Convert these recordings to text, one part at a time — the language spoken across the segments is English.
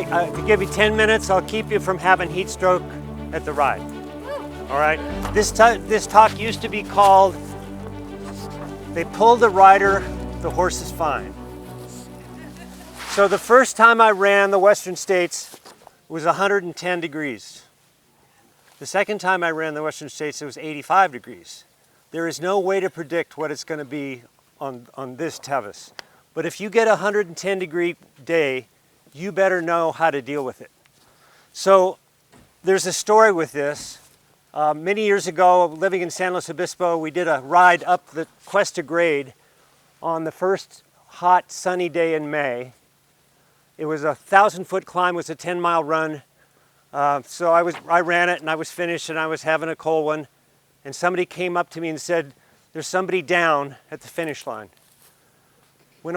To give you 10 minutes, I'll keep you from having heat stroke at the ride. All right? This talk used to be called, they pulled the rider, the horse is fine. So the first time I ran the Western States was 110 degrees. The second time I ran the Western States, it was 85 degrees. There is no way to predict what it's going to be on this Tevis. But if you get a 110 degree day, you better know how to deal with it. So there's a story with this. Many years ago, living in San Luis Obispo, we did a ride up the Cuesta Grade on the first hot sunny day in May. It was a 1,000-foot climb, it was a 10-mile run. So I ran it and I was finished and I was having a cold one. And somebody came up to me and said, "There's somebody down at the finish line." Ran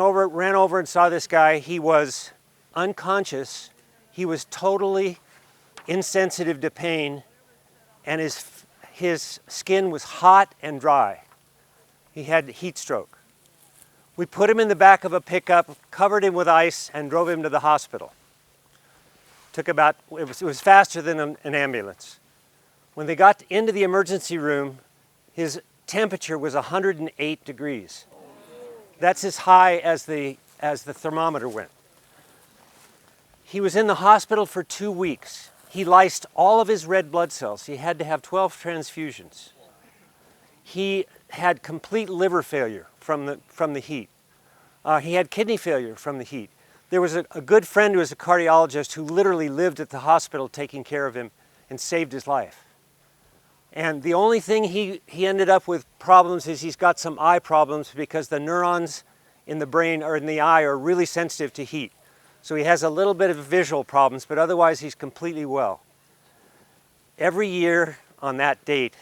over and saw this guy. He was unconscious. He was totally insensitive to pain, and his skin was hot and dry. He had heat stroke. We put him in the back of a pickup, covered him with ice, and drove him to the hospital. It was faster than an ambulance. When they got into the emergency room, his temperature was 108 degrees. That's as high as the thermometer went. He was in the hospital for 2 weeks. He lysed all of his red blood cells. He had to have 12 transfusions. He had complete liver failure from the heat. He had kidney failure from the heat. There was a good friend who was a cardiologist who literally lived at the hospital taking care of him and saved his life. And the only thing he ended up with problems is he's got some eye problems because the neurons in the brain or in the eye are really sensitive to heat. So he has a little bit of visual problems, but otherwise he's completely well. Every year on that date,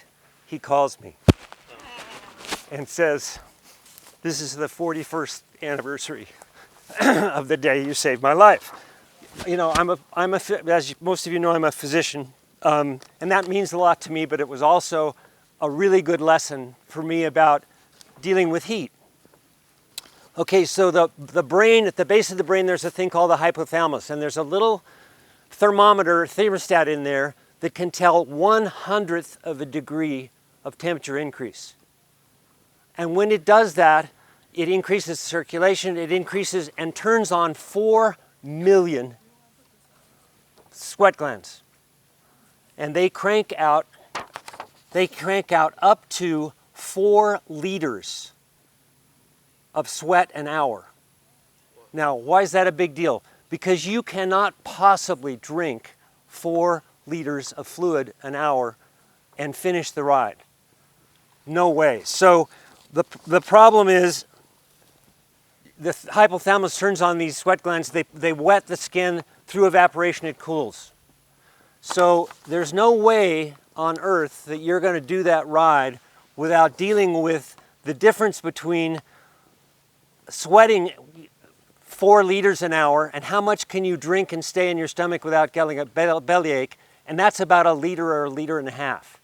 he calls me and says, "This is the 41st anniversary of the day you saved my life." You know, as most of you know, I'm a physician, and that means a lot to me, but it was also a really good lesson for me about dealing with heat. Okay, so the brain, at the base of the brain, there's a thing called the hypothalamus, and there's a little thermostat in there that can tell 1/100th of a degree of temperature increase. And when it does that, it increases circulation, it increases and turns on 4 million sweat glands. And they crank out up to 4 liters of sweat an hour. Now, why is that a big deal? Because you cannot possibly drink 4 liters of fluid an hour and finish the ride. No way. So the problem is the hypothalamus turns on these sweat glands. They wet the skin. Through evaporation, it cools. So there's no way on Earth that you're going to do that ride without dealing with the difference between sweating 4 liters an hour and how much can you drink and stay in your stomach without getting a bellyache, and that's about 1 liter or 1.5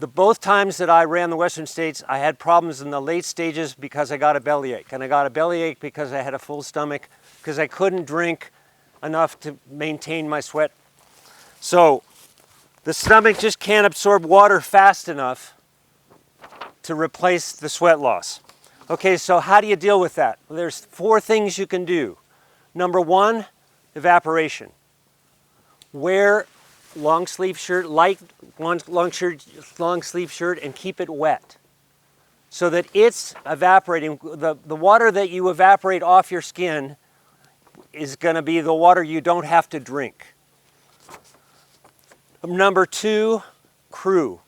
liters. Both times that I ran the Western States, I had problems in the late stages because I got a bellyache, and I got a bellyache because I had a full stomach, because I couldn't drink enough to maintain my sweat. So the stomach just can't absorb water fast enough to replace the sweat loss. Okay, so how do you deal with that? Well, there's 4 things you can do. Number 1, evaporation. Wear long sleeve shirt, light long sleeve shirt, and keep it wet so that it's evaporating. The water that you evaporate off your skin is going to be the water you don't have to drink. Number 2, crew.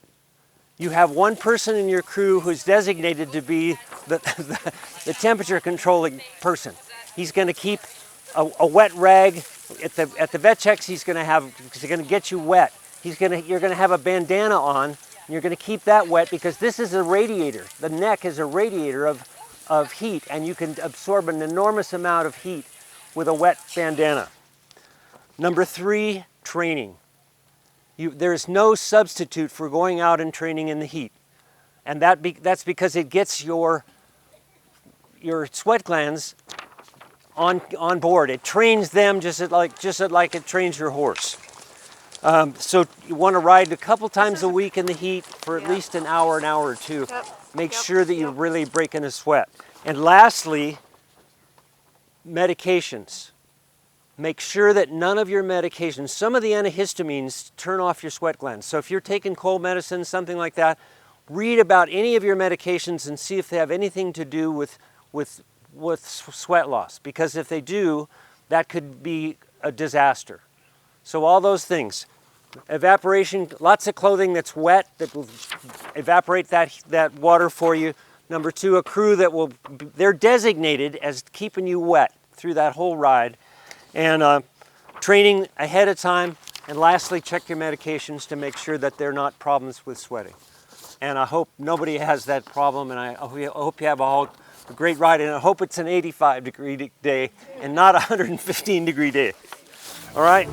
You have one person in your crew who's designated to be the temperature controlling person. He's going to keep a wet rag at the vet checks. He's going to get you wet. You're going to have a bandana on. And you're going to keep that wet because this is a radiator. The neck is a radiator of heat, and you can absorb an enormous amount of heat with a wet bandana. Number 3, training. There's no substitute for going out and training in the heat. And that's because it gets your sweat glands on board. It trains them just like it trains your horse. So you want to ride a couple times a week in the heat for at least an hour or two. Make sure that you're really breaking a sweat. And lastly, medications. Make sure that none of your medications, some of the antihistamines turn off your sweat glands. So if you're taking cold medicine, something like that, read about any of your medications and see if they have anything to do with sweat loss. Because if they do, that could be a disaster. So all those things. Evaporation, lots of clothing that's wet that will evaporate that water for you. Number 2, a crew they're designated as keeping you wet through that whole ride. And training ahead of time. And lastly, check your medications to make sure that they're not problems with sweating. And I hope nobody has that problem, and I hope you have a great ride, and I hope it's an 85-degree day and not a 115-degree day. All right?